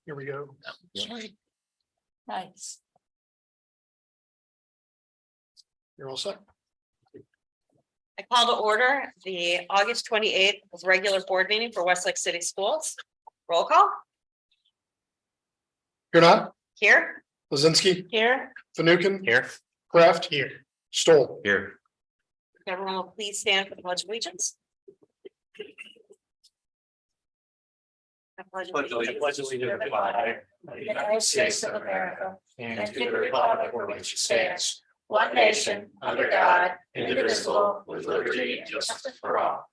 Here we go. Nice. You're all set. I call to order the August 28th regular board meeting for Westlake City Schools. Roll call You're not here. Lizinski, Here. Fanukin, Here. Kraft, here, Stoll. Here. Everyone will please stand for the pledge of allegiance. I pledge Pledge allegiance to the flag of the United States of America and to the republic for which it stands, one nation, under God, indivisible, with liberty and justice for all.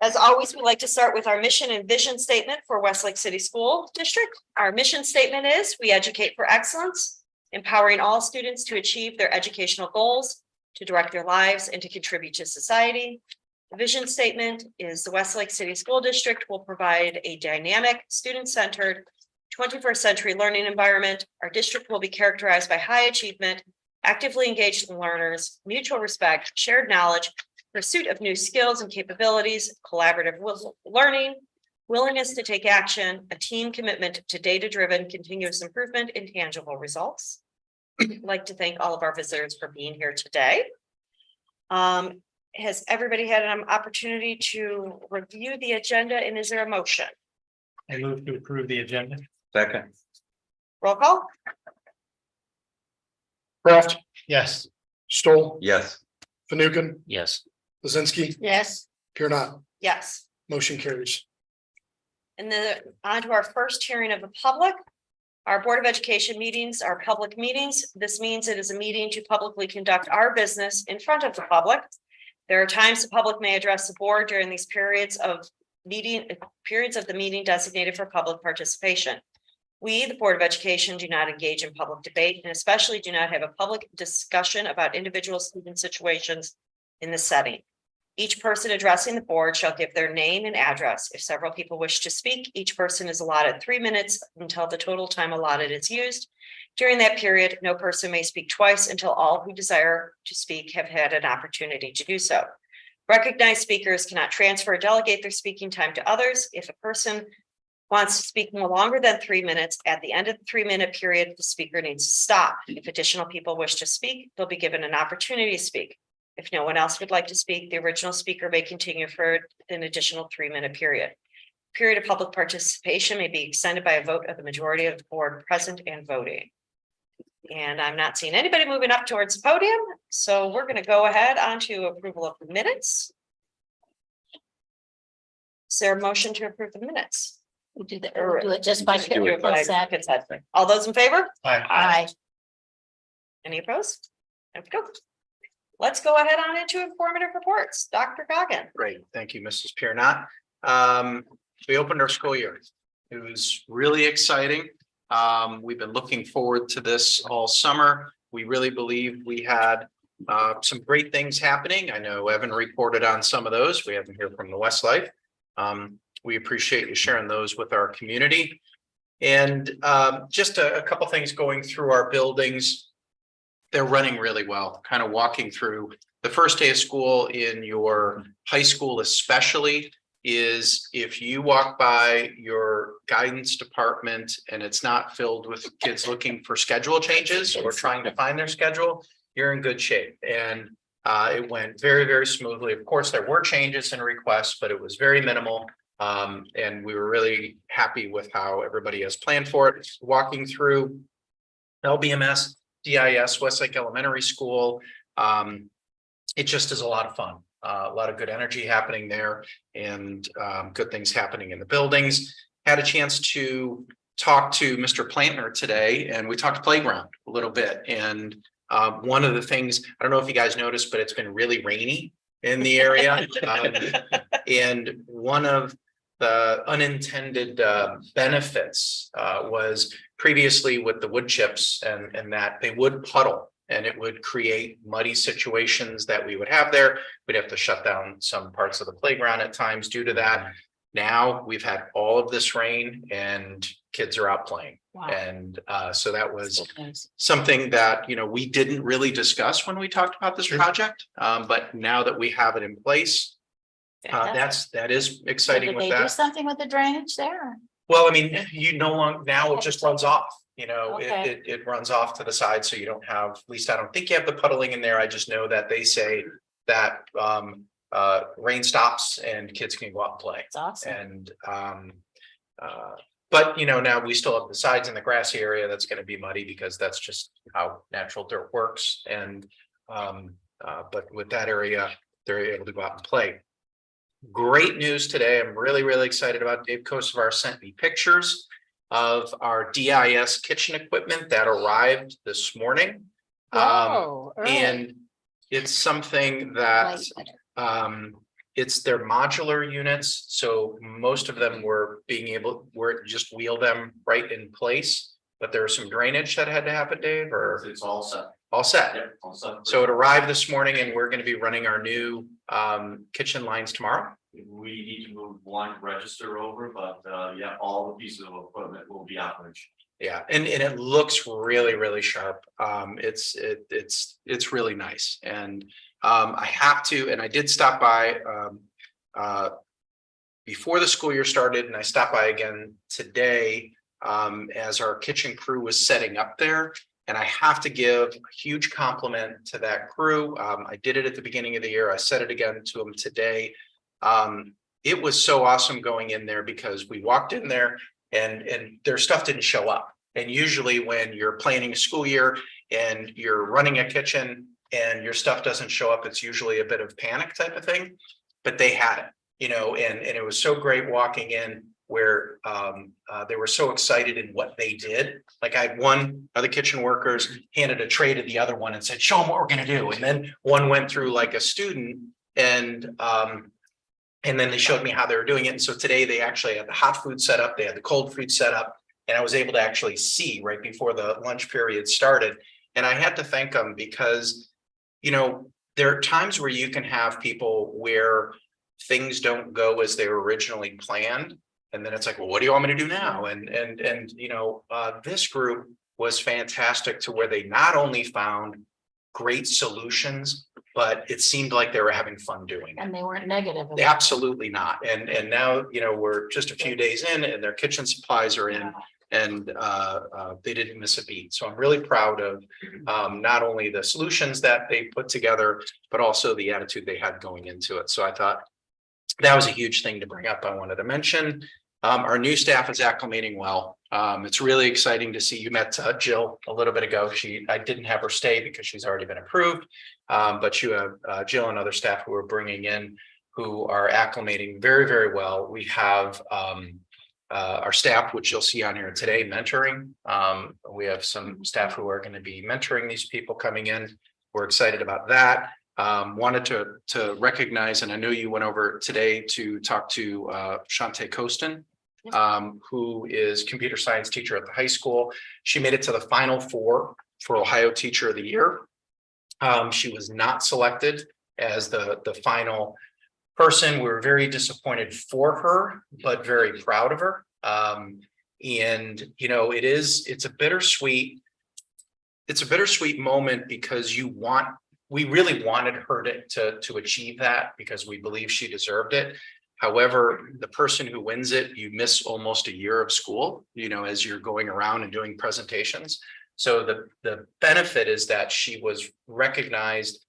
As always, we'd like to start with our mission and vision statement for Westlake City School District. Our mission statement is: we educate for excellence, empowering all students to achieve their educational goals, to direct their lives, and to contribute to society. The vision statement is: the Westlake City School District will provide a dynamic, student-centered, 21st century learning environment. Our district will be characterized by high achievement, actively engaged learners, mutual respect, shared knowledge, pursuit of new skills and capabilities, collaborative learning, willingness to take action, a team commitment to data-driven continuous improvement and tangible results. I'd like to thank all of our visitors for being here today. Has everybody had an opportunity to review the agenda, and is there a motion? I move to approve the agenda. Second. Roll call? Kraft, Yes. Stoll, Yes. Fanukin, Yes. Lizinski, Yes. you're not. Yes. Motion carries. And then on to our first hearing of the public. Our Board of Education meetings are public meetings. This means it is a meeting to publicly conduct our business in front of the public. There are times the public may address the board during these periods of the meeting designated for public participation. We, the Board of Education, do not engage in public debate and especially do not have a public discussion about individual student situations in the setting. Each person addressing the board shall give their name and address. If several people wish to speak, each person is allotted 3 minutes until the total time allotted is used. During that period, no person may speak twice until all who desire to speak have had an opportunity to do so. Recognized speakers cannot transfer or delegate their speaking time to others. If a person wants to speak no longer than 3 minutes, at the end of the 3-minute period, the speaker needs to stop. If additional people wish to speak, they'll be given an opportunity to speak. If no one else would like to speak, the original speaker may continue for an additional 3-minute period. Period of public participation may be extended by a vote of the majority of the board present and voting. And I'm not seeing anybody moving up towards the podium, so we're going to go ahead on to approval of the minutes. Is there a motion to approve the minutes? We do that, we'll do it just by Do it by consent. consent. All those in favor? Aye. Any opposed? Okay. Let's go ahead on into informative reports. Dr. Goggin. Great, thank you, Mrs. Piernat. We opened our school year. It was really exciting. We've been looking forward to this all summer. We really believe we had some great things happening. I know Evan reported on some of those. We haven't heard from the Westlake. We appreciate you sharing those with our community. And just a couple things going through our buildings. They're running really well, kind of walking through the first day of school in your high school, especially, is if you walk by your guidance department and it's not filled with kids looking for schedule changes or trying to find their schedule, you're in good shape. And it went very, very smoothly. Of course, there were changes and requests, but it was very minimal. And we were really happy with how everybody has planned for it. Walking through LBMS, DIS, Westlake Elementary School. It just is a lot of fun, a lot of good energy happening there and good things happening in the buildings. Had a chance to talk to Mr. Plantner today and we talked playground a little bit. And one of the things, I don't know if you guys noticed, but it's been really rainy in the area. And one of the unintended benefits was previously with the wood chips and that they would puddle and it would create muddy situations that we would have there. We'd have to shut down some parts of the playground at times due to that. Now we've had all of this rain and kids are out playing. Wow. And so that was So nice. something that, you know, we didn't really discuss when we talked about this project. But now that we have it in place, That is So exciting did with they do that. something with the drainage there? Well, I mean, you no longer, now it just runs off, you know, Okay. it runs off to the side, so you don't have, at least I don't think you have the puddling in there. I just know that they say that rain stops and kids can go out and play. It's awesome. And but you know, now we still have the sides in the grassy area that's going to be muddy because that's just how natural dirt works. And but with that area, they're able to go out and play. Great news today. I'm really, really excited about. Dave Kosovar sent me pictures of our DIS kitchen equipment that arrived this morning. Whoa, early. And it's something that it's their modular units, so most of them were just wheel them right in place. But there was some drainage that had to happen, Dave, or It's all set. all set. Yep, all set. So it arrived this morning and we're going to be running our new kitchen lines tomorrow. We need to move one register over, but yeah, all the pieces of equipment will be operational. Yeah, and it looks really, really sharp. It's really nice. And I have to, and I did stop by before the school year started, and I stopped by again today as our kitchen crew was setting up there. And I have to give a huge compliment to that crew. I did it at the beginning of the year. I said it again to them today. It was so awesome going in there because we walked in there and their stuff didn't show up. And usually when you're planning a school year and you're running a kitchen and your stuff doesn't show up, it's usually a bit of panic type of thing. But they had it, you know, and it was so great walking in where they were so excited in what they did. Like I had one of the kitchen workers handed a tray to the other one and said, show them what we're going to do. And then one went through like a student and then they showed me how they were doing it. And so today they actually had the hot food set up, they had the cold food set up, and I was able to actually see right before the lunch period started. And I had to thank them because, you know, there are times where you can have people where things don't go as they were originally planned. And then it's like, well, what do you want me to do now? And you know, this group was fantastic to where they not only found great solutions, but it seemed like they were having fun doing it. And they weren't negative. Absolutely not. And now, you know, we're just a few days in and their kitchen supplies are in and they didn't miss a beat. So I'm really proud of not only the solutions that they put together, but also the attitude they had going into it. So I thought that was a huge thing to bring up. I wanted to mention our new staff is acclimating well. It's really exciting to see. You met Jill a little bit ago. I didn't have her stay because she's already been approved. But you have Jill and other staff who are bringing in who are acclimating very, very well. We have our staff, which you'll see on here today, mentoring. We have some staff who are going to be mentoring these people coming in. We're excited about that. Wanted to recognize, and I know you went over today to talk to Shante Kostin, who is computer science teacher at the high school. She made it to the final four for Ohio Teacher of the Year. She was not selected as the final person. We were very disappointed for her, but very proud of her. And you know, it's a bittersweet moment because we really wanted her to achieve that because we believe she deserved it. However, the person who wins it, you miss almost a year of school, you know, as you're going around and doing presentations. So the benefit is that she was recognized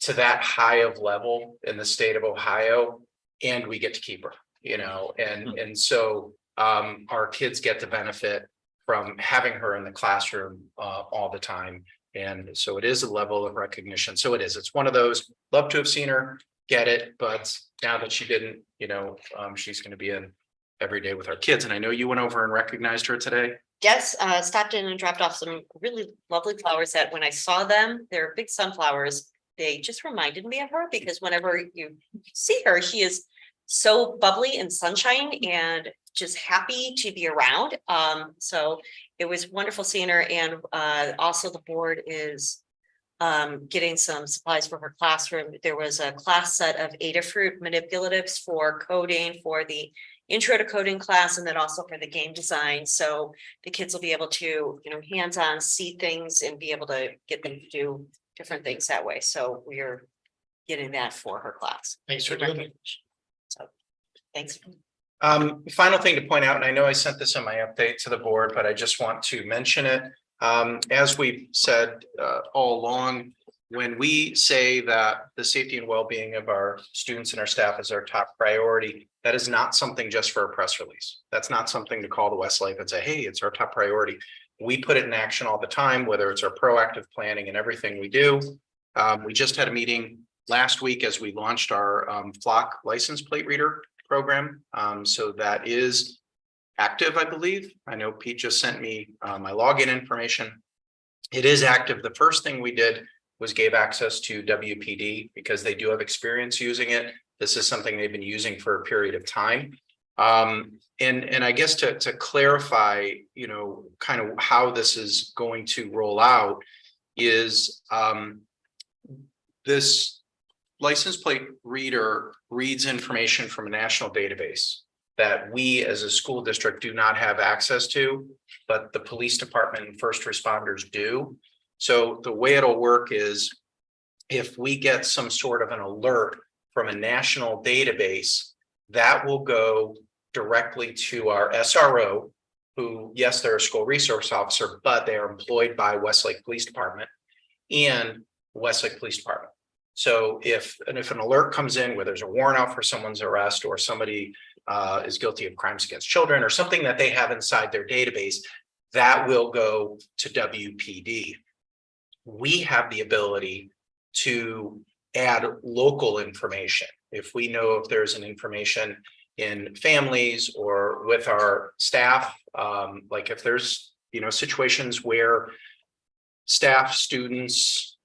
to that high of level in the state of Ohio, and we get to keep her, you know, and so our kids get to benefit from having her in the classroom all the time. And so it is a level of recognition. So it's one of those, love to have seen her get it, but now that she didn't, you know, she's going to be in every day with our kids. And I know you went over and recognized her today. Yes, stopped in and dropped off some really lovely flowers that when I saw them, they're big sunflowers. They just reminded me of her because whenever you see her, she is so bubbly and sunshine and just happy to be around. So it was wonderful seeing her. And also the board is getting some supplies for her classroom. There was a class set of Adafruit manipulatives for coding for the intro to coding class, and then also for the game design. So the kids will be able to, you know, hands-on see things and be able to get them to do different things that way. So we are getting that for her class. Thanks for doing it. Thanks. Final thing to point out, and I know I sent this in my update to the board, but I just want to mention it. As we've said all along, when we say that the safety and well-being of our students and our staff is our top priority, that is not something just for a press release. That's not something to call the Westlake and say, hey, it's our top priority. We put it in action all the time, whether it's our proactive planning and everything we do. We just had a meeting last week as we launched our Flock license plate reader program. So that is active, I believe. I know Pete just sent me my login information. It is active. The first thing we did was gave access to WPD because they do have experience using it. This is something they've been using for a period of time. And I guess to clarify, you know, kind of how this is going to roll out is this license plate reader reads information from a national database that we as a school district do not have access to, but the police department and first responders do. So the way it'll work is if we get some sort of an alert from a national database, that will go directly to our SRO, who, yes, they're a school resource officer, but they are employed by Westlake Police Department and Westlake Police Department. So if an alert comes in where there's a warrant out for someone's arrest or somebody is guilty of crimes against children or something that they have inside their database, that will go to WPD. We have the ability to add local information. If we know if there's an information in families or with our staff, like if there's, you know, situations where staff, students,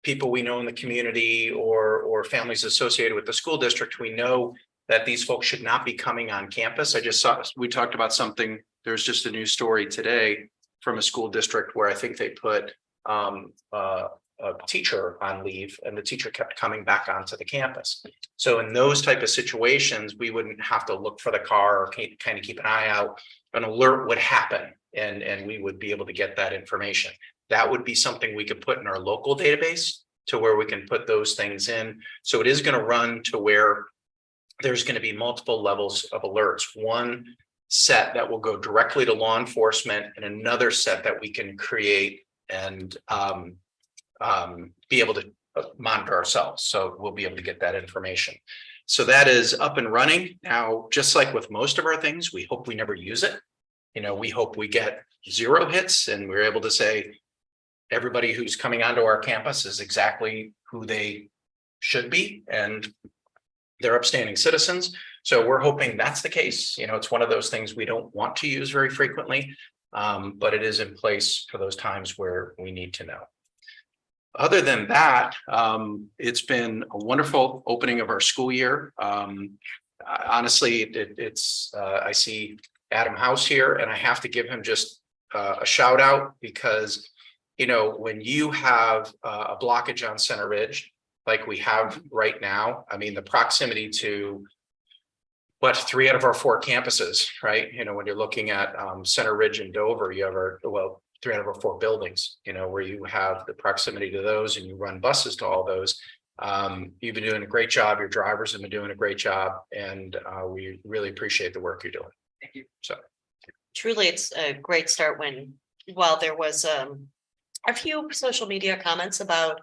people we know in the community or families associated with the school district, we know that these folks should not be coming on campus. I just saw, we talked about something, there's just a news story today from a school district where I think they put a teacher on leave and the teacher kept coming back onto the campus. So in those type of situations, we wouldn't have to look for the car or kind of keep an eye out. An alert would happen and we would be able to get that information. That would be something we could put in our local database to where we can put those things in. So it is going to run to where there's going to be multiple levels of alerts. One set that will go directly to law enforcement and another set that we can create and be able to monitor ourselves. So we'll be able to get that information. So that is up and running. Now, just like with most of our things, we hope we never use it. You know, we hope we get 0 hits and we're able to say everybody who's coming onto our campus is exactly who they should be and they're upstanding citizens. So we're hoping that's the case. You know, it's one of those things we don't want to use very frequently, but it is in place for those times where we need to know. Other than that, it's been a wonderful opening of our school year. Honestly, I see Adam House here and I have to give him just a shout out because, you know, when you have a blockage on Center Ridge, like we have right now, I mean, the proximity to 3 out of our 4 campuses, right? You know, when you're looking at Center Ridge and Dover, you have 3 out of our 4 buildings, you know, where you have the proximity to those and you run buses to all those. You've been doing a great job. Your drivers have been doing a great job. And we really appreciate the work you're doing. Thank you. So Truly, it's a great start while there was a few social media comments about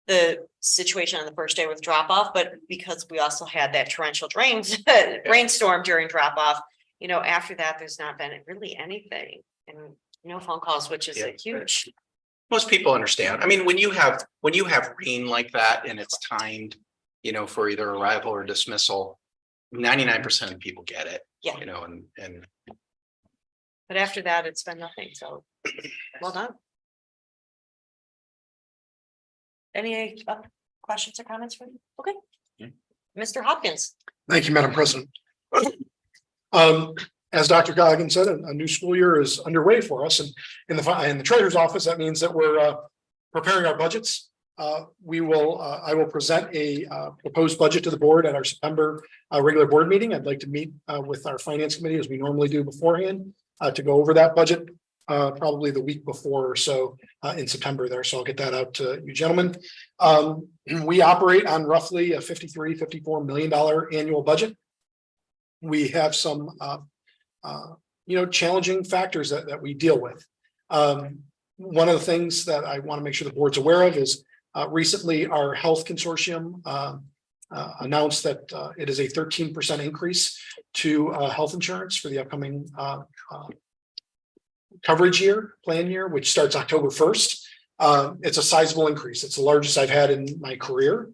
the situation on the first day with drop off, but because we also had that torrential rainstorm during drop off, you know, after that, there's not been really anything and no phone calls, which is a huge. Most people understand. I mean, when you have rain like that and it's timed, you know, for either arrival or dismissal, 99% of people get it. Yeah. You know, and But after that, it's been nothing. So well done. Any questions or comments from you? Okay. Yeah. Mr. Hopkins. Thank you, Madam President. As Dr. Goggins said, a new school year is underway for us, and in the treasurer's office, that means that we're preparing our budgets. I will present a proposed budget to the board at our September regular board meeting. I'd like to meet with our finance committee as we normally do beforehand to go over that budget probably the week before or so in September there. So I'll get that out to you gentlemen. We operate on roughly a $54 million annual budget. we have some, challenging factors that we deal with. One of the things that I want to make sure the board's aware of is recently our health consortium announced that it is a 13% increase to health insurance for the upcoming coverage year, plan year, which starts October 1st. It's a sizable increase. It's the largest I've had in my career.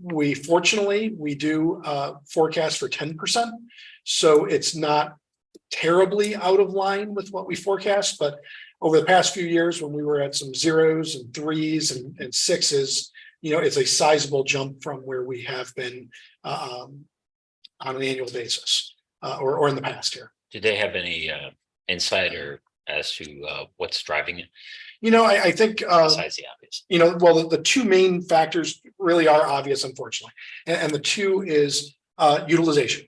We do forecast for 10%. So it's not terribly out of line with what we forecast, but over the past few years, when we were at some zeros and threes and sixes, it's a sizable jump from where we have been on an annual basis or in the past here. Do they have any insight or as to what's driving it? I think Besides the obvious. well, the two main factors really are obvious, unfortunately, and the two is utilization.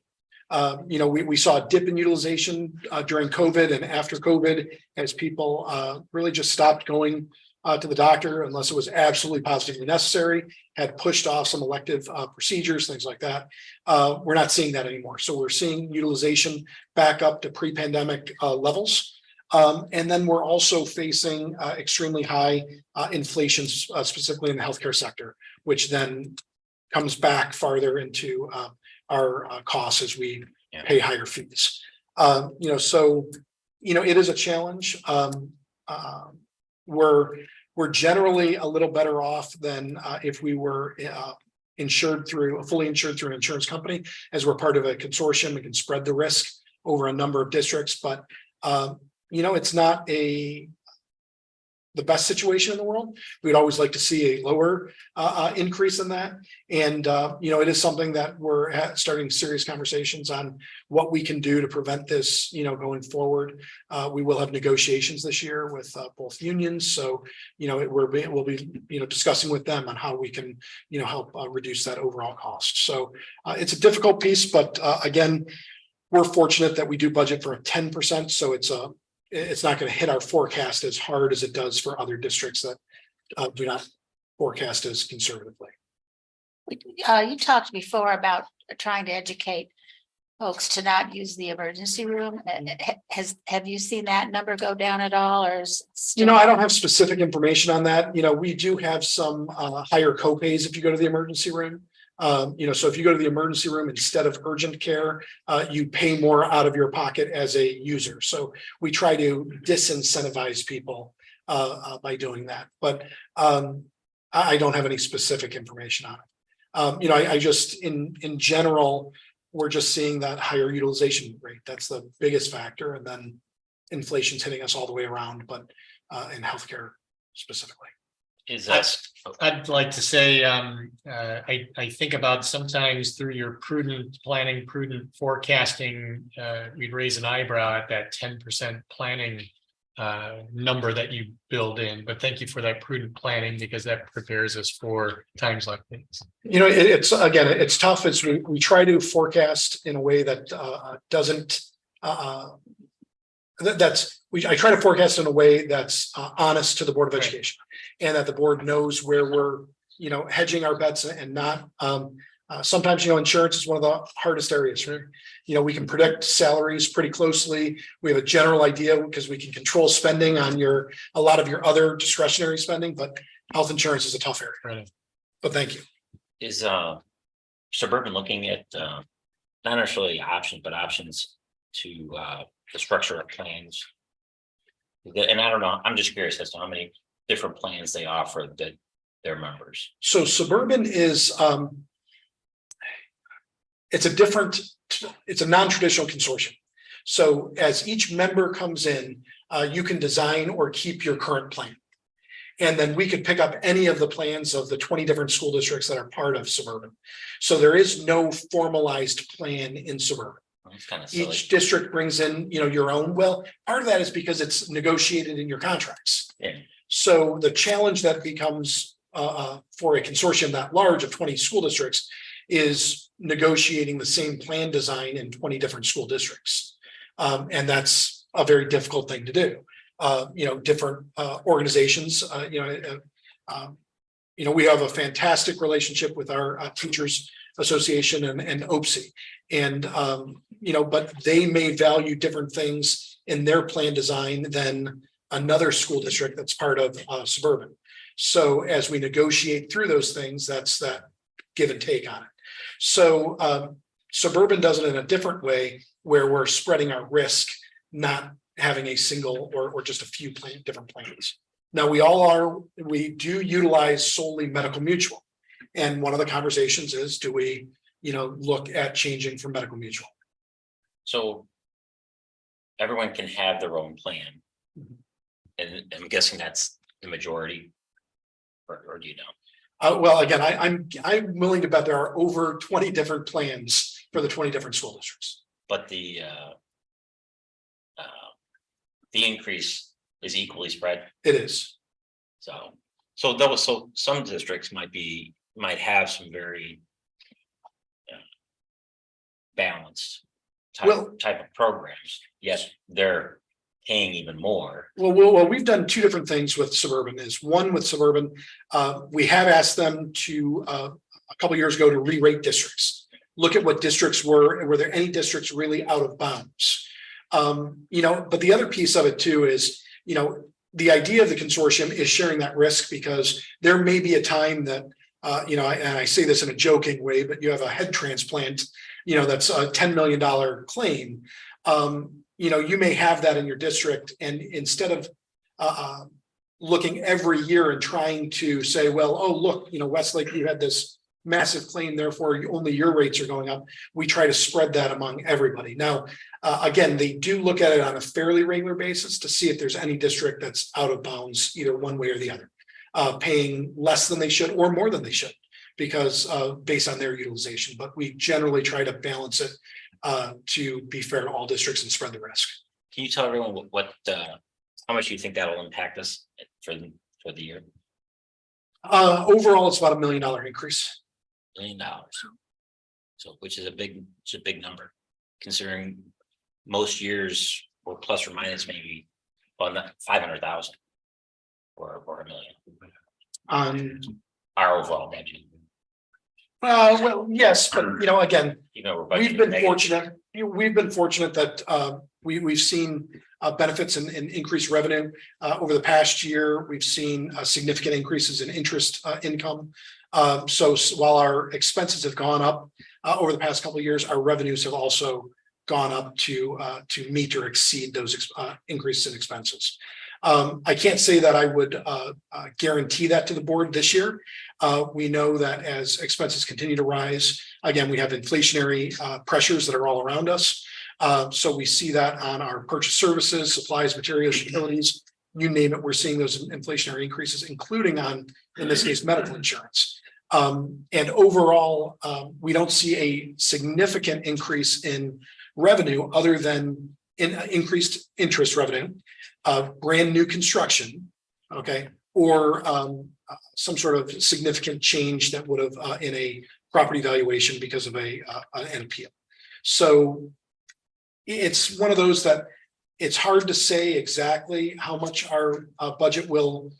We saw a dip in utilization during COVID and after COVID as people really just stopped going to the doctor unless it was absolutely positively necessary, had pushed off some elective procedures, things like that. We're not seeing that anymore. So we're seeing utilization back up to pre-pandemic levels. And then we're also facing extremely high inflation, specifically in the healthcare sector, which then comes back farther into our costs as we pay higher fees. It is a challenge. We're generally a little better off than if we were fully insured through an insurance company, as we're part of a consortium. We can spread the risk over a number of districts, but it's not the best situation in the world. We'd always like to see a lower increase in that. And, it is something that we're starting serious conversations on what we can do to prevent this, going forward. We will have negotiations this year with both unions. So, we'll be, discussing with them on how we can, help reduce that overall cost. So it's a difficult piece, but again, we're fortunate that we do budget for a 10%. So it's not going to hit our forecast as hard as it does for other districts that do not forecast as conservatively. You talked before about trying to educate folks to not use the emergency room. Have you seen that number go down at all, or is it still... I don't have specific information on that. We do have some higher copays if you go to the emergency room. So if you go to the emergency room instead of urgent care, you pay more out of your pocket as a user. So we try to disincentivize people by doing that. But I don't have any specific information on it. I just in general, we're just seeing that higher utilization rate. That's the biggest factor. And then inflation's hitting us all the way around, but in healthcare specifically. I'd like to say, I think about sometimes through your prudent planning, prudent forecasting, we'd raise an eyebrow at that 10% planning number that you build in. But thank you for that prudent planning, because that prepares us for times like these. It's tough as we try to forecast in a way that doesn't I try to forecast in a way that's honest to the Board of Education, and that the board knows where we're, hedging our bets and not. Sometimes, insurance is one of the hardest areas. Right? We can predict salaries pretty closely. We have a general idea because we can control spending on a lot of your other discretionary spending, but health insurance is a tough area. Right. But thank you. Is Suburban looking at not necessarily options, but options to the structure of plans? And I don't know, I'm just curious as to how many different plans they offer that their members. So Suburban is it's a non-traditional consortium. So as each member comes in, you can design or keep your current plan. And then we could pick up any of the plans of the 20 different school districts that are part of Suburban. So there is no formalized plan in Suburban. It's kind of silly. Each district brings in, your own. Well, part of that is because it's negotiated in your contracts. Yeah. So the challenge that becomes for a consortium that large of 20 school districts is negotiating the same plan design in 20 different school districts. And that's a very difficult thing to do. Different organizations, we have a fantastic relationship with our teachers Association and OPSI. And, but they may value different things in their plan design than another school district that's part of suburban. So as we negotiate through those things, that's that give and take on it. So suburban does it in a different way where we're spreading our risk, not having a single or just a few different plans. Now we do utilize solely medical mutual. And one of the conversations is, do we, look at changing from medical mutual? So everyone can have their own plan. And I'm guessing that's the majority, or do you know? Well, again, I'm willing to bet there are over 20 different plans for the 20 different school districts. But the increase is equally spread. It is. So some districts might have some very balanced type of programs. Yes, they're paying even more. Well, we've done two different things with suburban. One with suburban, we have asked them to a couple of years ago to re-rate districts. Look at what districts were there any districts really out of bounds? But the other piece of it too is, the idea of the consortium is sharing that risk, because there may be a time that, and I say this in a joking way, but you have a head transplant, that's a $10 million claim. You may have that in your district, and instead of looking every year and trying to say, well, oh, look, Westlake, you had this massive claim, therefore only your rates are going up. We try to spread that among everybody. Now, again, they do look at it on a fairly regular basis to see if there's any district that's out of bounds, either one way or the other, paying less than they should or more than they should, because based on their utilization. But we generally try to balance it to be fair to all districts and spread the risk. Can you tell everyone how much you think that'll impact us for the year? Overall, it's about $1 million increase. $1 million. So, which is a big number, considering most years were plus or minus maybe on that 500,000 or $1 million. Our overall budget. Well, yes, but again, we've been negative. fortunate. We've been fortunate that we've seen benefits and increased revenue over the past year. We've seen significant increases in interest income. So while our expenses have gone up over the past couple of years, our revenues have also gone up to meet or exceed those increases in expenses. I can't say that I would guarantee that to the board this year. We know that as expenses continue to rise, again, we have inflationary pressures that are all around us. So we see that on our purchase services, supplies, materials, utilities, you name it, we're seeing those inflationary increases, including on, in this case, medical insurance. And overall, we don't see a significant increase in revenue other than increased interest revenue, brand new construction, okay, or some sort of significant change that would have in a property valuation because of an appeal. So it's one of those that it's hard to say exactly how much our budget will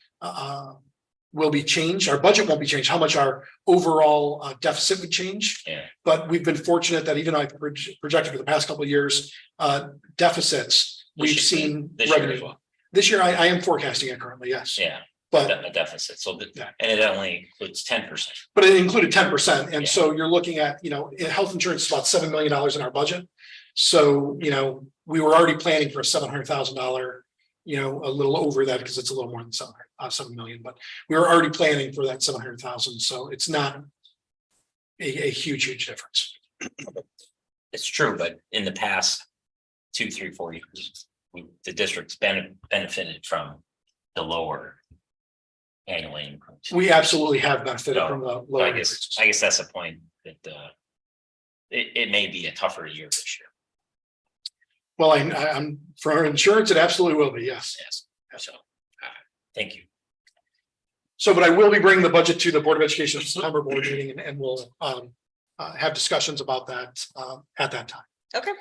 be changed. Our budget won't be changed. How much our overall deficit would change. Yeah. But we've been fortunate that even though I've projected for the past couple of years deficits, we've seen revenue. Well. This year, I am forecasting it currently, yes. Yeah, But a deficit. So and it only includes 10%. but it included 10%. And Yeah. so you're looking at, health insurance is about $7 million in our budget. So, we were already planning for a $700,000, a little over that because it's a little more than 7 million, but we were already planning for that 700,000. So it's not a huge difference. It's true, but in the past 2, 3, 4 years, the district's benefited from the lower annual increase. We absolutely have benefited So, from the So lower I increases. guess that's the point that it may be a tougher year this year. Well, I'm for insurance, it absolutely will be, yes. Yes. So, thank you. So, but I will be bringing the budget to the Board of Education September board meeting, and we'll have discussions about that at that time. Okay.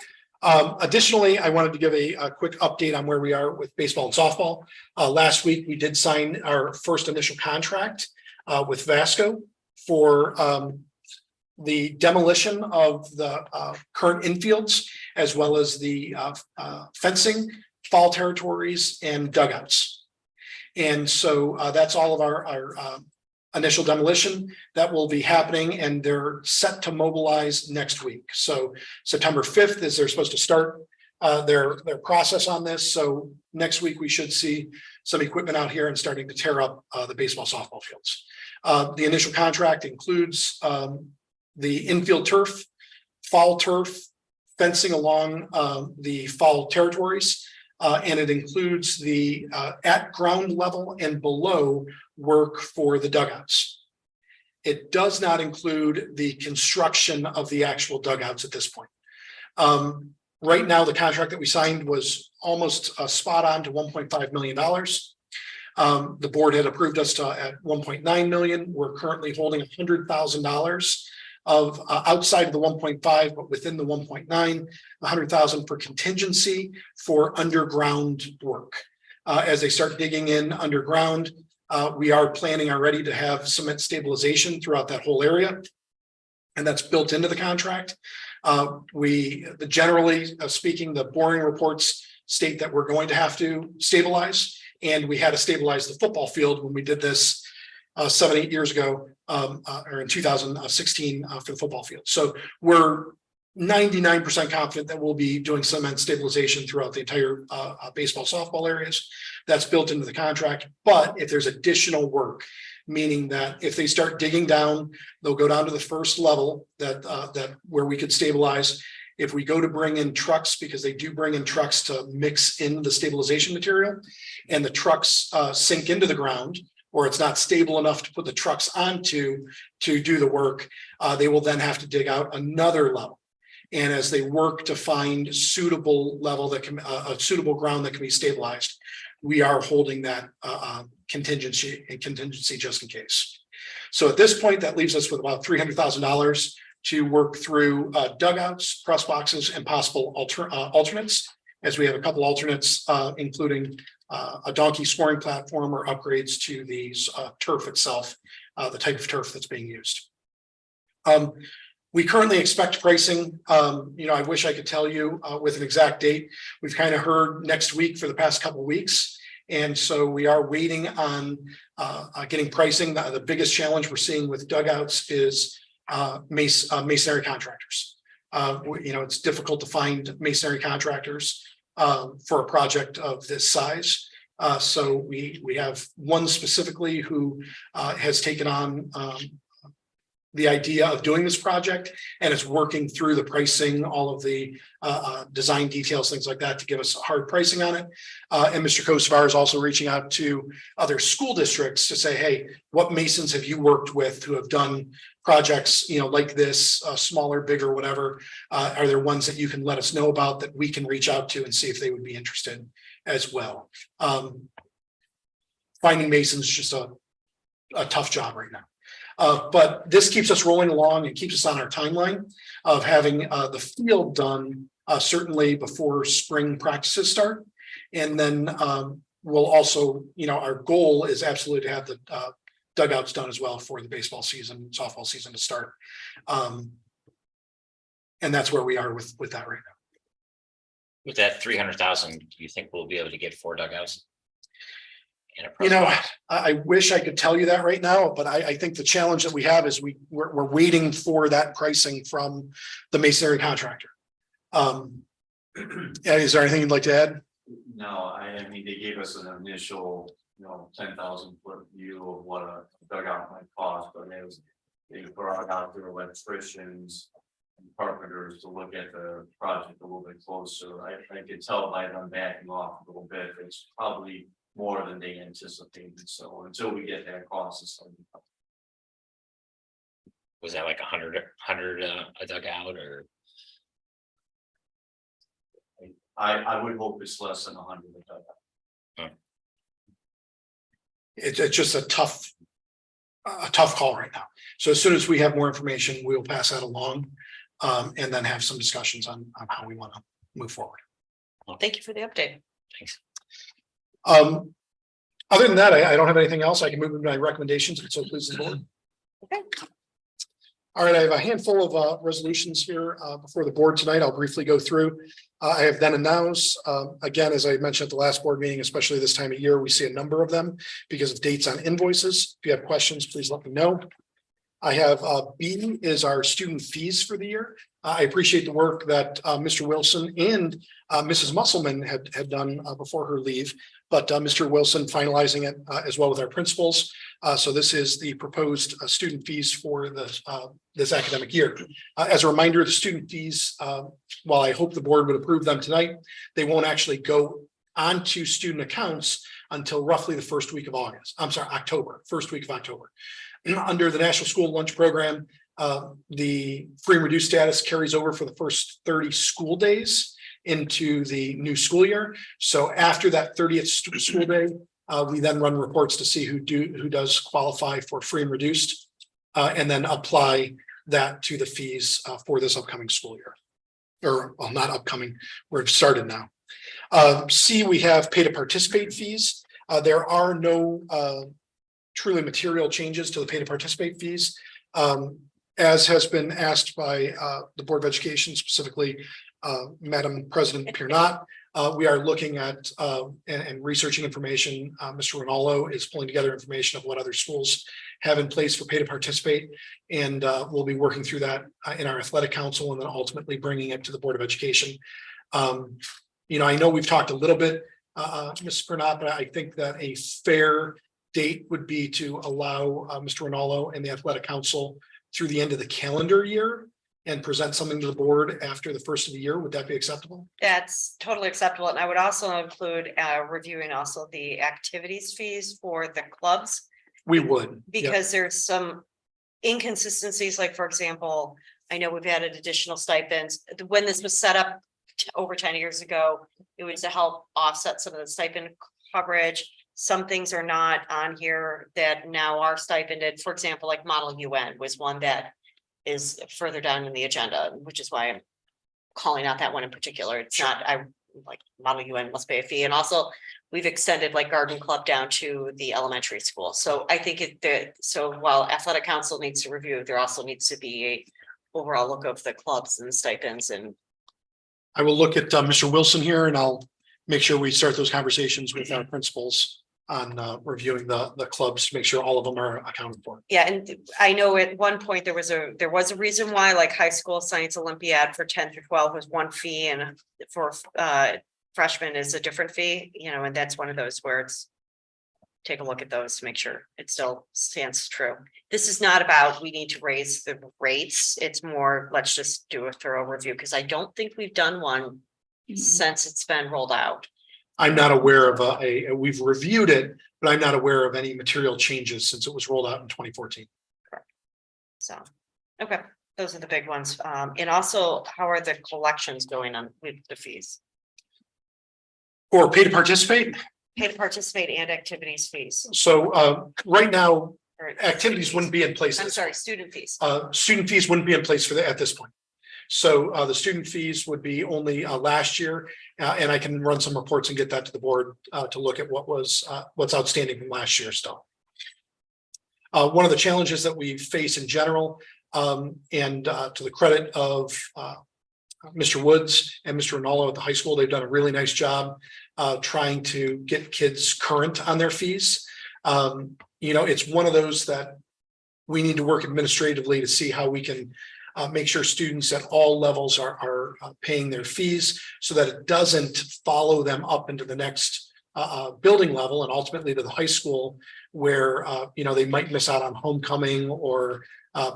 Additionally, I wanted to give a quick update on where we are with baseball and softball. Last week, we did sign our first initial contract with Vasco for the demolition of the current infields, as well as the fencing, fall territories, and dugouts. And so that's all of our initial demolition that will be happening, and they're set to mobilize next week. So September 5th is they're supposed to start their process on this. So next week we should see some equipment out here and starting to tear up the baseball, softball fields. The initial contract includes the infield turf, fall turf, fencing along the fall territories, and it includes the at ground level and below work for the dugouts. It does not include the construction of the actual dugouts at this point. Right now, the contract that we signed was almost spot on to $1.5 million. The board had approved us to at 1.9 million. We're currently holding $100,000 of outside of the 1.5, but within the 1.9, 100,000 for contingency for underground work. As they start digging in underground, we are planning already to have cement stabilization throughout that whole area, and that's built into the contract. Generally speaking, the boring reports state that we're going to have to stabilize, and we had to stabilize the football field when we did this 7-8 years ago, or in 2016 for the football field. So we're 99% confident that we'll be doing cement stabilization throughout the entire baseball, softball areas. That's built into the contract. But if there's additional work, meaning that if they start digging down, they'll go down to the first level that where we could stabilize. If we go to bring in trucks, because they do bring in trucks to mix in the stabilization material, and the trucks sink into the ground, or it's not stable enough to put the trucks onto to do the work, they will then have to dig out another level. And as they work to find suitable level that can a suitable ground that can be stabilized, we are holding that contingency just in case. So at this point, that leaves us with about $300,000 to work through dugouts, press boxes, and possible alternates, as we have a couple alternates, including a donkey scoring platform or upgrades to the turf itself, the type of turf that's being used. We currently expect pricing. I wish I could tell you with an exact date. We've kind of heard next week for the past couple of weeks. And so we are waiting on getting pricing. The biggest challenge we're seeing with dugouts is masonry contractors. It's difficult to find masonry contractors for a project of this size. So we have one specifically who has taken on the idea of doing this project, and it's working through the pricing, all of the design details, things like that, to give us hard pricing on it. And Mr. Kosovar is also reaching out to other school districts to say, hey, what masons have you worked with who have done projects, like this, smaller, bigger, whatever? Are there ones that you can let us know about that we can reach out to and see if they would be interested as well? Finding masons is just a tough job right now. But this keeps us rolling along and keeps us on our timeline of having the field done certainly before spring practices start. And then we'll also, our goal is absolutely to have the dugouts done as well for the baseball season, softball season to start. And that's where we are with that right now. With that 300,000, do you think we'll be able to get 4 dugouts? I wish I could tell you that right now, but I think the challenge that we have is we're waiting for that pricing from the masonry contractor. Is there anything you'd like to add? No, I mean, they gave us an initial, 10,000 foot view of what a dugout might cost, but they brought out their electricians and carpenters to look at the project a little bit closer. I could tell by them backing off a little bit, it's probably more than they anticipated. So until we get that cost, it's Was that like 100 a dugout, or? I would hope it's less than 100 a dugout. It's just a tough call right now. So as soon as we have more information, we'll pass that along and then have some discussions on how we want to move forward. Thank you for the update. Thanks. Other than that, I don't have anything else. I can move into my recommendations if it so pleases the board. Okay. All right, I have a handful of resolutions here before the board tonight. I'll briefly go through. I have then announced, again, as I mentioned at the last board meeting, especially this time of year, we see a number of them because of dates on invoices. If you have questions, please let me know. I have B is our student fees for the year. I appreciate the work that Mr. Wilson and Mrs. Musselman had done before her leave, but Mr. Wilson finalizing it as well with our principals. So this is the proposed student fees for this academic year. As a reminder, the student fees, while I hope the board would approve them tonight, they won't actually go onto student accounts until roughly the first week of October, first week of October. Under the National School Lunch Program, the free and reduced status carries over for the first 30 school days into the new school year. So after that 30th school day, we then run reports to see who does qualify for free and reduced, and then apply that to the fees for this upcoming school year. Or, well, not upcoming, we've started now. C, we have pay to participate fees. There are no truly material changes to the pay to participate fees. As has been asked by the Board of Education, specifically Madam President Piernat, we are looking at and researching information. Mr. Rinaldo is pulling together information of what other schools have in place for pay to participate. And we'll be working through that in our athletic council and then ultimately bringing it to the Board of Education. You know, I know we've talked a little bit, Ms. Piernat, but I think that a fair date would be to allow Mr. Rinaldo and the athletic council through the end of the calendar year and present something to the board after the first of the year. Would that be acceptable? That's totally acceptable. And I would also include reviewing also the activities fees for the clubs. We would. Because there's some inconsistencies, like, for example, I know we've added additional stipends. When this was set up over 10 years ago, it was to help offset some of the stipend coverage. Some things are not on here that now are stipended. For example, like Model UN was one that is further down in the agenda, which is why I'm calling out that one in particular. It's not, I like Model UN must pay a fee. And also we've extended like Garden Club down to the elementary school. So I think so while athletic council needs to review, there also needs to be a overall look of the clubs and stipends. And I will look at Mr. Wilson here and I'll make sure we start those conversations with our principals on reviewing the clubs to make sure all of them are accounted for. yeah, and I know at one point there was a reason why, like high school science Olympiad for 10 through 12 was one fee, and for freshmen is a different fee, you know, and that's one of those where it's take a look at those to make sure it still stands true. This is not about we need to raise the rates. It's more, let's just do a thorough review, because I don't think we've done one since it's been rolled out. I'm not aware of we've reviewed it, but I'm not aware of any material changes since it was rolled out in 2014. Correct. So, okay, those are the big ones. And also, how are the collections going on with the fees? Or pay to participate. Pay to participate and activities fees. So right now, Or activities wouldn't be in place. I'm sorry, student fees. Student fees wouldn't be in place for at this point. So the student fees would be only last year, and I can run some reports and get that to the board to look at what's outstanding from last year still. One of the challenges that we face in general, and to the credit of Mr. Woods and Mr. Rinaldo at the high school, they've done a really nice job trying to get kids current on their fees. You know, it's one of those that we need to work administratively to see how we can make sure students at all levels are paying their fees so that it doesn't follow them up into the next building level and ultimately to the high school where, you know, they might miss out on homecoming or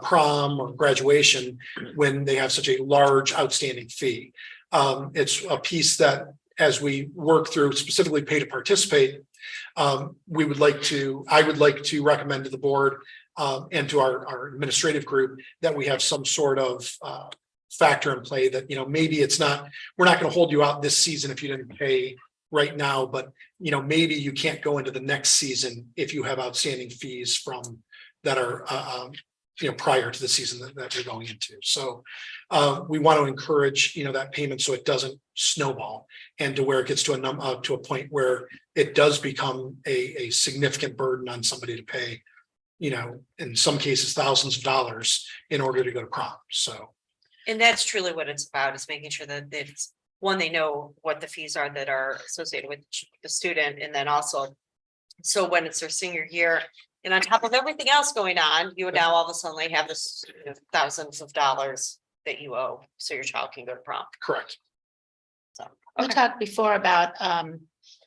prom or graduation when they have such a large outstanding fee. It's a piece that as we work through specifically pay to participate, I would like to recommend to the board and to our administrative group that we have some sort of factor in play that, you know, maybe we're not going to hold you out this season if you didn't pay right now, but, you know, maybe you can't go into the next season if you have outstanding fees that are, you know, prior to the season that you're going into. So we want to encourage, you know, that payment so it doesn't snowball and to where it gets to a point where it does become a significant burden on somebody to pay. in some cases, thousands of dollars in order to go to prom. So, And that's truly what it's about, is making sure that it's, one, they know what the fees are that are associated with the student, and then also, so when it's their senior year, and on top of everything else going on, you now all of a sudden they have this thousands of dollars that you owe, so your child can go to prom. correct. We talked before about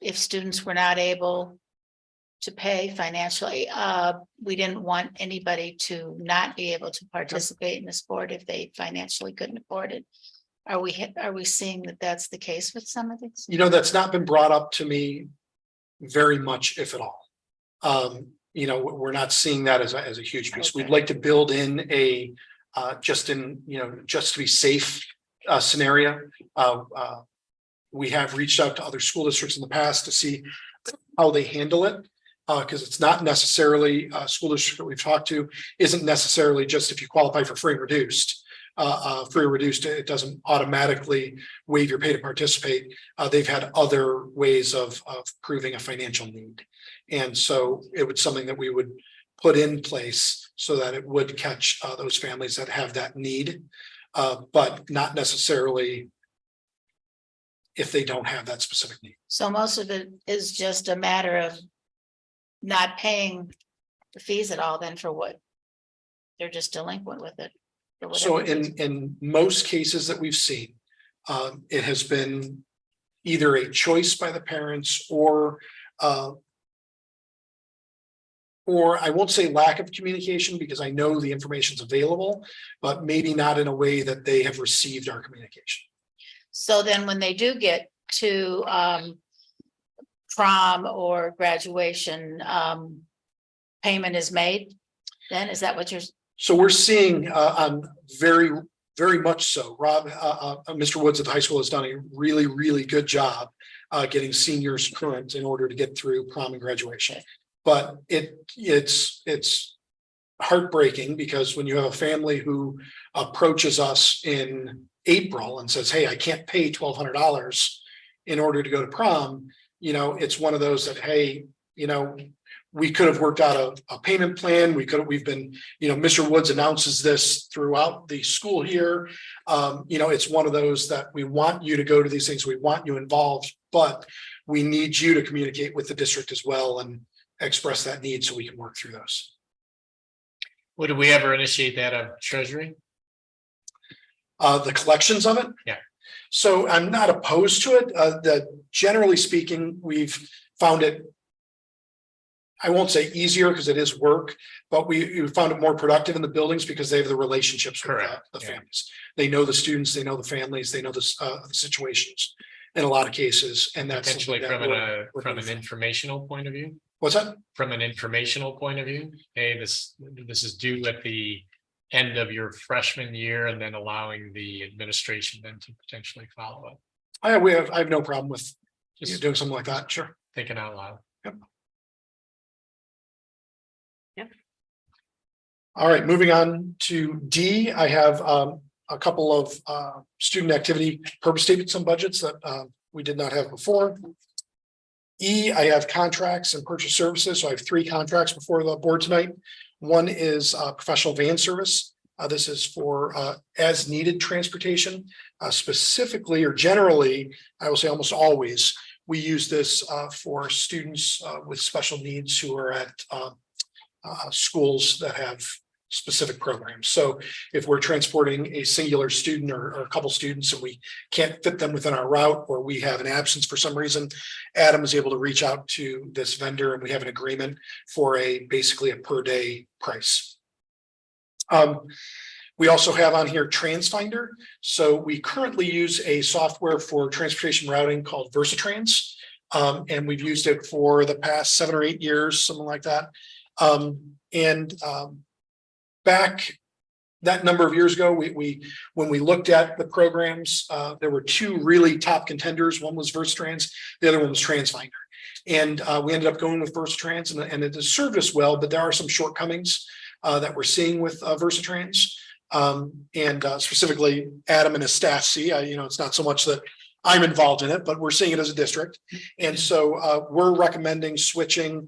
if students were not able to pay financially, we didn't want anybody to not be able to participate in the sport if they financially couldn't afford it. Are we seeing that that's the case with some of these? That's not been brought up to me very much, if at all. We're not seeing that as a huge piece. Okay. We'd like to build in a just to be safe scenario. We have reached out to other school districts in the past to see how they handle it. Because it's not necessarily a school district that we've talked to isn't necessarily just if you qualify for free and reduced. It doesn't automatically waive your pay to participate. They've had other ways of proving a financial need. And so it was something that we would put in place so that it would catch those families that have that need, but not necessarily if they don't have that specific need. So most of it is just a matter of not paying the fees at all then for what? They're just delinquent with it. for So whatever reason. in most cases that we've seen, it has been either a choice by the parents or I won't say lack of communication because I know the information's available, but maybe not in a way that they have received our communication. So then when they do get to prom or graduation, payment is made, then is that what you're? So we're seeing on very, very much so. Rob, Mr. Woods at the high school has done a really, really good job getting seniors current in order to get through prom and graduation. But it's heartbreaking because when you have a family who approaches us in April and says, hey, I can't pay $1,200 in order to go to prom, it's one of those that, hey, we could have worked out a payment plan. We've been, Mr. Woods announces this throughout the school year. It's one of those that we want you to go to these things. We want you involved, but we need you to communicate with the district as well and express that need so we can work through those. Would we ever initiate that of Treasury? The collections of it? Yeah. So I'm not opposed to it. That generally speaking, we've found it, I won't say easier because it is work, but we found it more productive in the buildings because they have the relationships with the families. They know the students, they know the families, they know the situations in a lot of cases. And that's Potentially from an informational point of view. What's that? From an informational point of view, hey, this is due at the end of your freshman year, and then allowing the administration then to potentially follow up. I have no problem with just doing something like that. Sure. Thinking out loud. Yep. Yep. All right, moving on to D, I have a couple of student activity purpose statements and budgets that we did not have before. E, I have contracts and purchase services. So I have 3 contracts before the board tonight. One is professional van service. This is for as needed transportation, specifically or generally, I will say almost always, we use this for students with special needs who are at schools that have specific programs. So if we're transporting a singular student or a couple students and we can't fit them within our route, or we have an absence for some reason, Adam is able to reach out to this vendor and we have an agreement for basically a per day price. We also have on here TransFinder. So we currently use a software for transportation routing called Versatrans. And we've used it for the past 7 or 8 years, something like that. Back that number of years ago, when we looked at the programs, there were 2 really top contenders. One was Versatrans, the other one was TransFinder. And we ended up going with Versatrans, and it has served us well, but there are some shortcomings that we're seeing with Versatrans. Specifically, Adam and his staff see, it's not so much that I'm involved in it, but we're seeing it as a district. And so we're recommending switching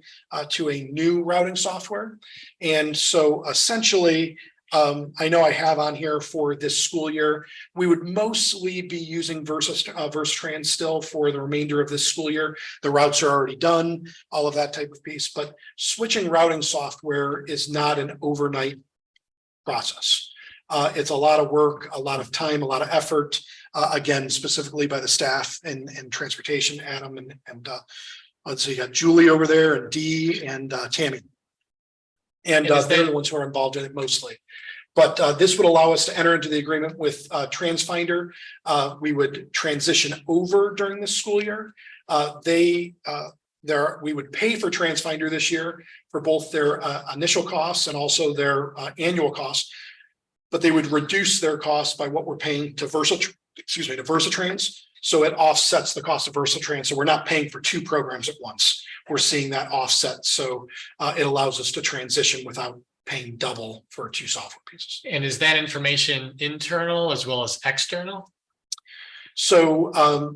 to a new routing software. And so essentially, I know I have on here for this school year, we would mostly be using Versatrans still for the remainder of this school year. The routes are already done, all of that type of piece, but switching routing software is not an overnight process. It's a lot of work, a lot of time, a lot of effort, again, specifically by the staff and transportation, Adam and let's see, you got Julie over there and Dee and Tammy. And they're the ones who are involved in it mostly. But this would allow us to enter into the agreement with TransFinder. We would transition over during this school year. We would pay for TransFinder this year for both their initial costs and also their annual costs. But they would reduce their costs by what we're paying to Versatrans. So it offsets the cost of Versatrans. So we're not paying for two programs at once. We're seeing that offset. So it allows us to transition without paying double for two software pieces. And is that information internal as well as external? So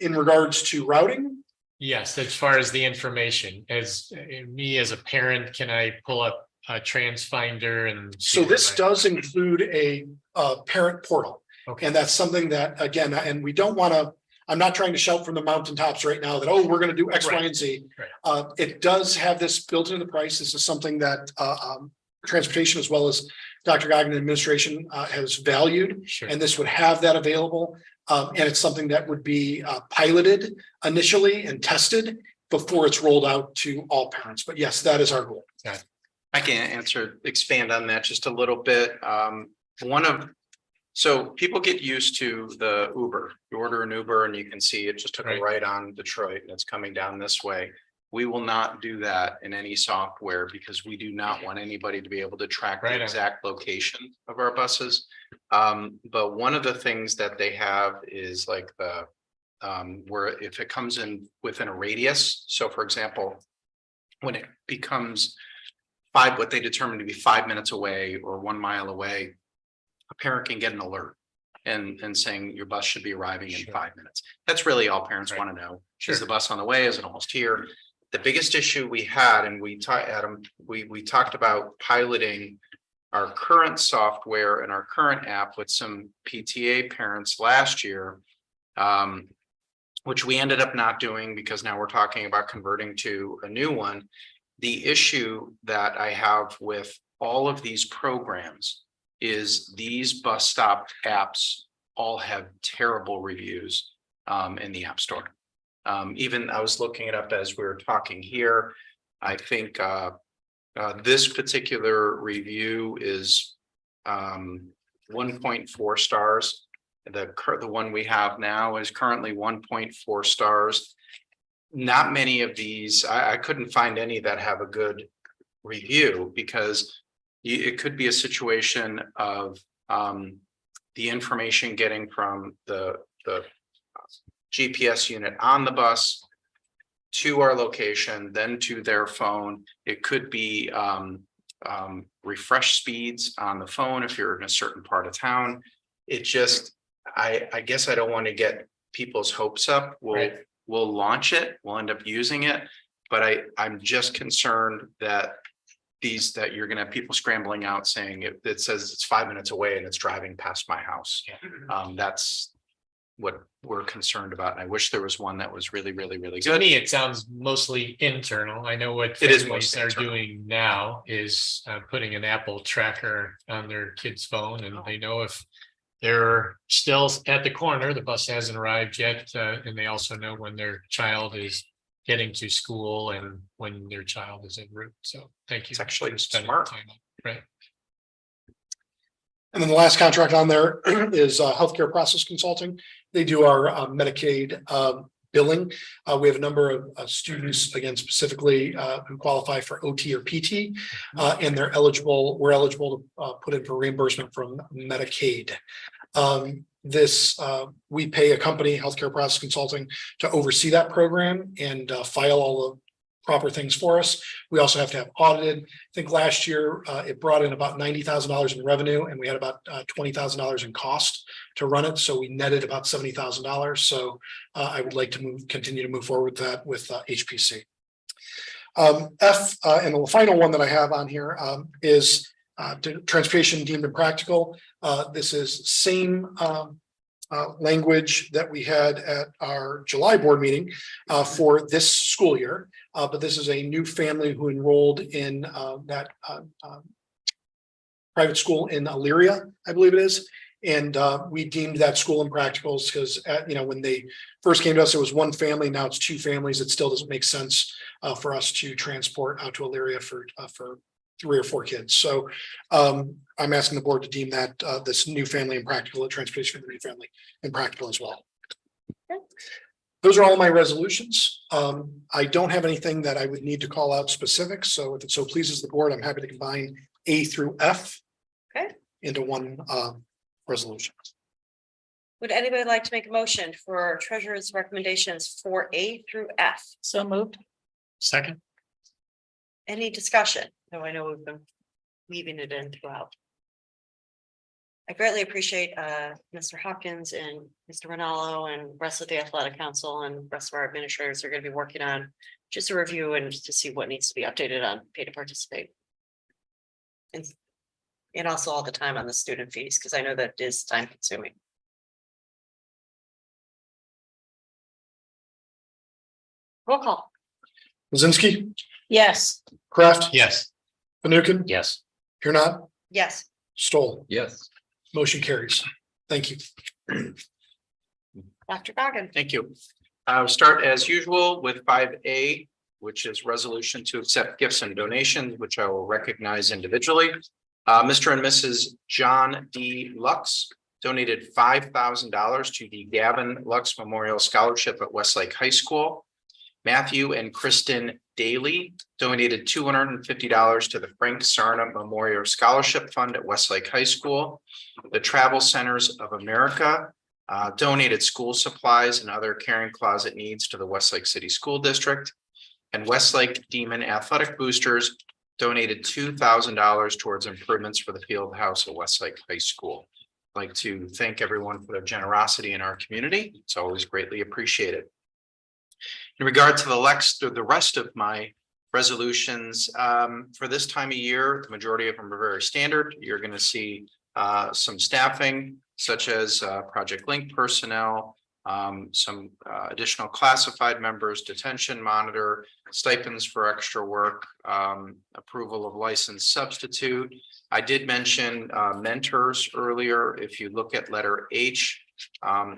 in regards to routing? Yes, as far as the information, as me as a parent, can I pull up a TransFinder and? So this does include a parent portal. Okay. And that's something that, again, and we don't want to, I'm not trying to shout from the mountaintops right now that, oh, we're going to do X, Y, and Z. Right. It does have this built into the price. This is something that transportation as well as Dr. Goggin administration has valued. Sure. And this would have that available. And it's something that would be piloted initially and tested before it's rolled out to all parents. But yes, that is our goal. I can expand on that just a little bit. So people get used to the Uber. You order an Uber and you can see it just took a right on Detroit and it's coming down this way. We will not do that in any software because we do not want anybody to be able to track the exact location of our buses. But one of the things that they have is like where if it comes in within a radius. So for example, when it becomes what they determine to be 5 minutes away or 1 mile away, a parent can get an alert and saying your bus should be arriving in 5 minutes. That's really all parents want to know. Is the bus on the way? Is it almost here? The biggest issue we had, and we talked about piloting our current software and our current app with some PTA parents last year, which we ended up not doing because now we're talking about converting to a new one. The issue that I have with all of these programs is these bus stop apps all have terrible reviews in the App Store. Even I was looking it up as we were talking here. I think this particular review is 1.4 stars. The one we have now is currently 1.4 stars. Not many of these, I couldn't find any that have a good review because it could be a situation of the information getting from the GPS unit on the bus to our location, then to their phone. It could be refresh speeds on the phone if you're in a certain part of town. It just, I guess I don't want to get people's hopes up. We'll launch it, we'll end up using it, but I'm just concerned that you're gonna have people scrambling out saying it says it's 5 minutes away and it's driving past my house. That's what we're concerned about. And I wish there was one that was really, really, really good. To me, it sounds mostly internal. I know what families are doing now is putting an Apple tracker on their kid's phone, and they know if they're still at the corner, the bus hasn't arrived yet, and they also know when their child is getting to school and when their child is en route. So thank you. It's actually for spending smart. time on it. Right. And then the last contract on there is healthcare process consulting. They do our Medicaid billing. We have a number of students, again, specifically who qualify for OT or PT, and we're eligible to put in for reimbursement from Medicaid. We pay a company, healthcare process consulting, to oversee that program and file all the proper things for us. We also have to have audited. I think last year it brought in about $90,000 in revenue, and we had about $20,000 in cost to run it. So we netted about $70,000. So I would like to continue to move forward with that with HPC. F, and the final one that I have on here is transportation deemed impractical. This is same language that we had at our July board meeting for this school year. But this is a new family who enrolled in that private school in Elyria, I believe it is. And we deemed that school impractical because, when they first came to us, it was one family. Now it's two families. It still doesn't make sense for us to transport out to Elyria for 3 or 4 kids. So I'm asking the board to deem that this new family impractical, transportation for the new family impractical as well. Okay. Those are all my resolutions. I don't have anything that I would need to call out specifics. So if it so pleases the board, I'm happy to combine A through F into one resolution. Would anybody like to make a motion for treasurer's recommendations for A through F? So moved. Second. Any discussion? No, I know we've been weaving it in throughout. I greatly appreciate Mr. Hopkins and Mr. Ronaldo and rest of the athletic council and rest of our administrators are going to be working on just a review and to see what needs to be updated on pay to participate. And also all the time on the student fees, because I know that is time consuming. Roll call. Lizinski, Yes. Kraft, Yes. Fanukin, Yes. here not, Yes. Stoll. Yes. Motion carries. Thank you. Dr. Goggin. Thank you. I'll start as usual with 5A, which is resolution to accept gifts and donations, which I will recognize individually. Mr. and Mrs. John D. Lux donated $5,000 to the Gavin Lux Memorial Scholarship at Westlake High School. Matthew and Kristen Daly donated $250 to the Frank Sarna Memorial Scholarship Fund at Westlake High School. The Travel Centers of America donated school supplies and other caring closet needs to the Westlake City School District. And Westlake Demon Athletic Boosters donated $2,000 towards improvements for the field house at Westlake High School. I'd like to thank everyone for their generosity in our community. It's always greatly appreciated. In regard to the rest of my resolutions, for this time of year, the majority of them are very standard. You're going to see some staffing, such as Project Link personnel, some additional classified members, detention monitor, stipends for extra work, approval of licensed substitute. I did mention mentors earlier. If you look at letter H,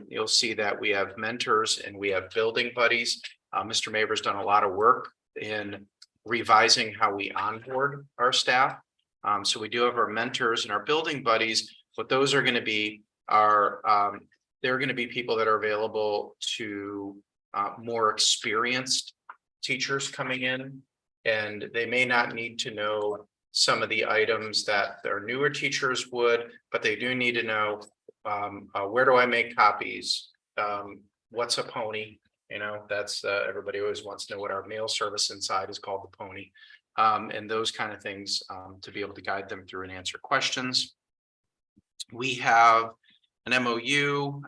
you'll see that we have mentors and we have building buddies. Mr. Maver's done a lot of work in revising how we onboard our staff. So we do have our mentors and our building buddies. What those are going to be are they're going to be people that are available to more experienced teachers coming in, and they may not need to know some of the items that their newer teachers would, but they do need to know where do I make copies? What's a pony? That's everybody always wants to know what our mail service inside is called, the pony, and those kind of things to be able to guide them through and answer questions. We have an MOU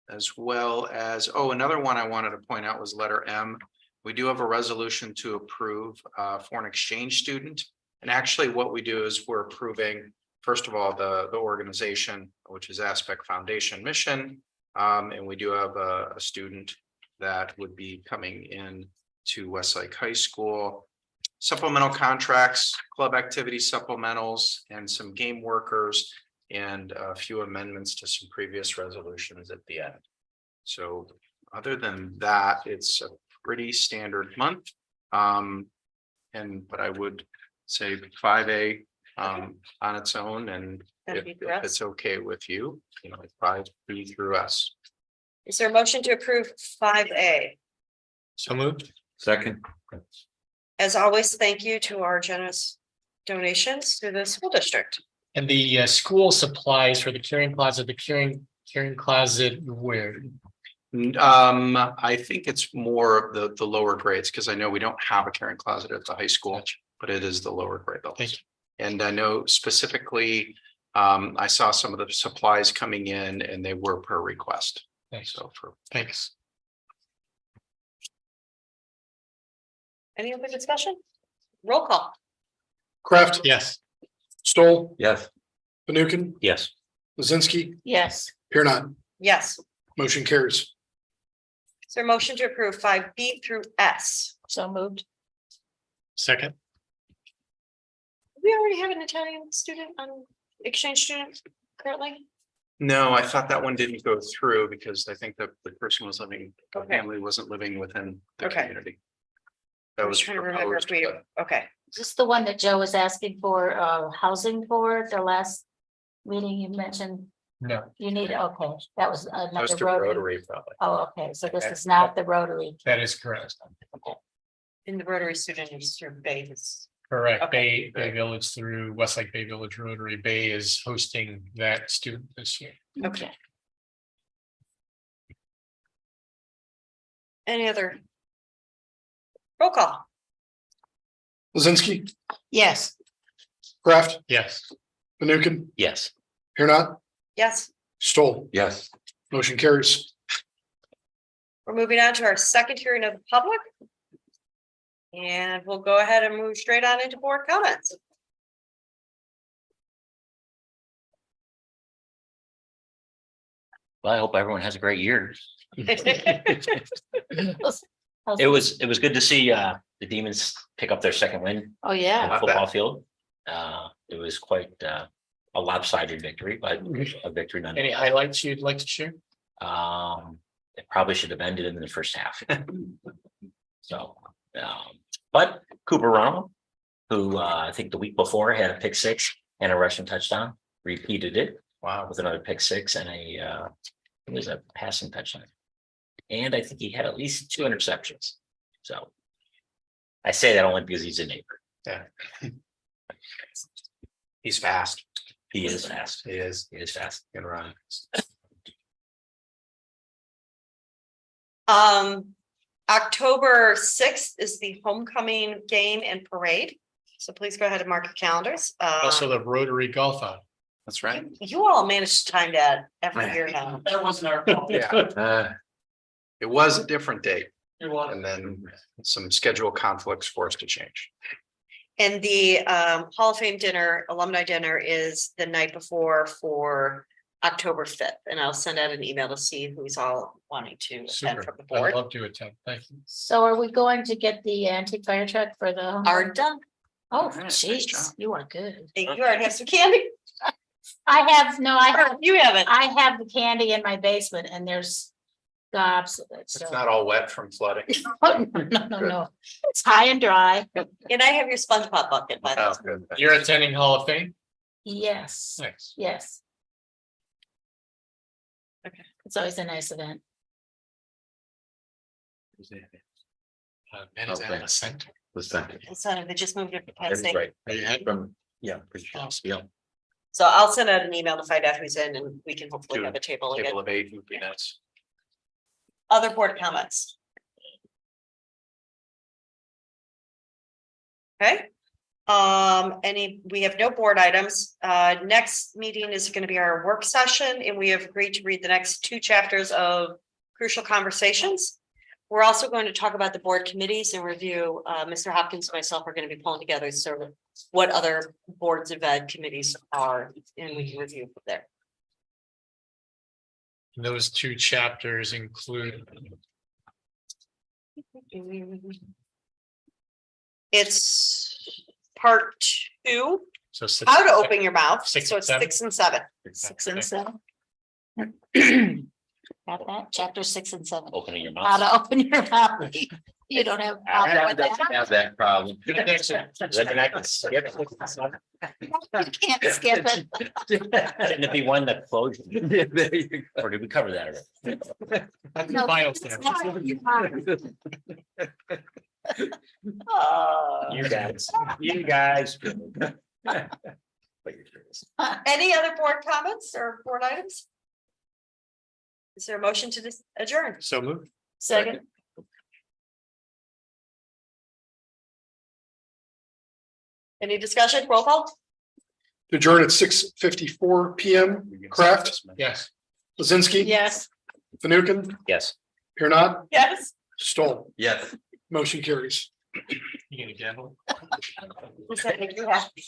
as well as, another one I wanted to point out was letter M. We do have a resolution to approve foreign exchange student. And actually what we do is we're approving, first of all, the organization, which is Aspect Foundation Mission. And we do have a student that would be coming in to Westlake High School. Supplemental contracts, club activity supplementals, and some game workers, and a few amendments to some previous resolutions at the end. So other than that, it's a pretty standard month. But I would say 5A on its own, and if it's okay with you, 5B through S. Is there a motion to approve 5A? So moved. Second. As always, thank you to our generous donations to the school district. And the school supplies for the carrying closet, where? I think it's more of the lower grades, because I know we don't have a carrying closet at the high school, but it is the lower grade levels. Thank you. And I know specifically, I saw some of the supplies coming in and they were per request. Thanks. So for Thanks. Any other discussion? Roll call. Kraft, Yes. Stoll, Yes. Fanukin, Yes. Lizinski, yes, here not, Yes. motion carries. Is there a motion to approve 5B through S? so moved. Second. We already have an Italian student exchange student currently? No, I thought that one didn't go through because I think that the person was living, the Okay. family wasn't living within the Okay. community. I That was was trying to remember if proposed, we, but okay, Is this the one that Joe was asking for housing for the last meeting you mentioned? No, You need, okay, that was that was another to Rotary. Rotary probably. Oh, okay, so this is not the Rotary. that is correct. in the Rotary student is through Bates. Correct. Okay. Bay Village through Westlake Bay Village Rotary. Bay is hosting that student this year. Okay. Any other? Roll call. Lizinski, Yes, Kraft, Yes. Fanukin, Yes. here not, Yes, Stoll, Yes. motion carries. we're moving on to our second hearing of the public. And we'll go ahead and move straight on into board comments. Well, I hope everyone has a great year. oh It was good to see the Demons pick up their second win on yeah, the football field. It was quite a lopsided victory, but a victory Any nonetheless. highlights you'd like to share? It probably should have ended in the first half. So, but Cooper Ronald, who I think the week before had a pick six and a rushing touchdown, repeated it Wow. with another pick six and it was a passing touchdown. And I think he had at least 2 interceptions. So I say that only because he's a neighbor. Yeah. He's fast. He is fast. He is. He is fast. Can run. October 6th is the homecoming game and parade. So please go ahead and mark your calendars. Also the Rotary Golf Out. That's right. You all manage to time that every year now. That wasn't our fault. Yeah. It was a different date You want and then some schedule conflicts forced to change. And the Hall of Fame dinner, alumni dinner is the night before for October 5th. And I'll send out an email to see who's all wanting to attend super. from the I'd board. love to attend. Thank you. so are we going to get the antique fire truck for the? Are done. Oh, All right, nice jeez, job. you are good. You already have some candy. I have, no, You haven't. I have the candy in my basement and there's gobs of it, It's so. not all wet from flooding. No, it's high and dry, And I have your SpongeBob bucket, by the way. Oh, good. You're attending Hall of Fame? yes, Thanks. yes. Okay. It's always a nice event. Man, is that in the center? The center. So they just moved it to Penn State. Right. From, yeah. pretty sure. Yeah. So I'll send out an email to find out who's in and we can hopefully have a table again. Table of 8 would be nice. Other board comments? Okay. We have no board items. Next meeting is going to be our work session and we have agreed to read the next 2 chapters of Crucial Conversations. We're also going to talk about the board committees and review, Mr. Hopkins and myself are going to be pulling together sort of what other boards of ed committees are, and we can review from there. Those 2 chapters include, It's part 2, so. how to open your mouth. 6 So and it's 7? 6 and 7. 6 and 7. Got that? Chapter 6 and 7. Opening your How mouth. to open your mouth. You don't have. a I problem with that? have that problem. Good connection. Then I can skip it. You can't skip it. Shouldn't it be one that flows? Or did we cover that already? That's the No, final it's step. not. You guys. Any other board comments or board items? Is there a motion to adjourn? So moved. Second. Any discussion? Roll call? To adjourn at 6:54 PM. Kraft? Yes. Lizinski? Yes. Fanukin? Yes. Here not? Yes. Stoll. Yes. Motion carries. You gonna gavel? Does that make you happy?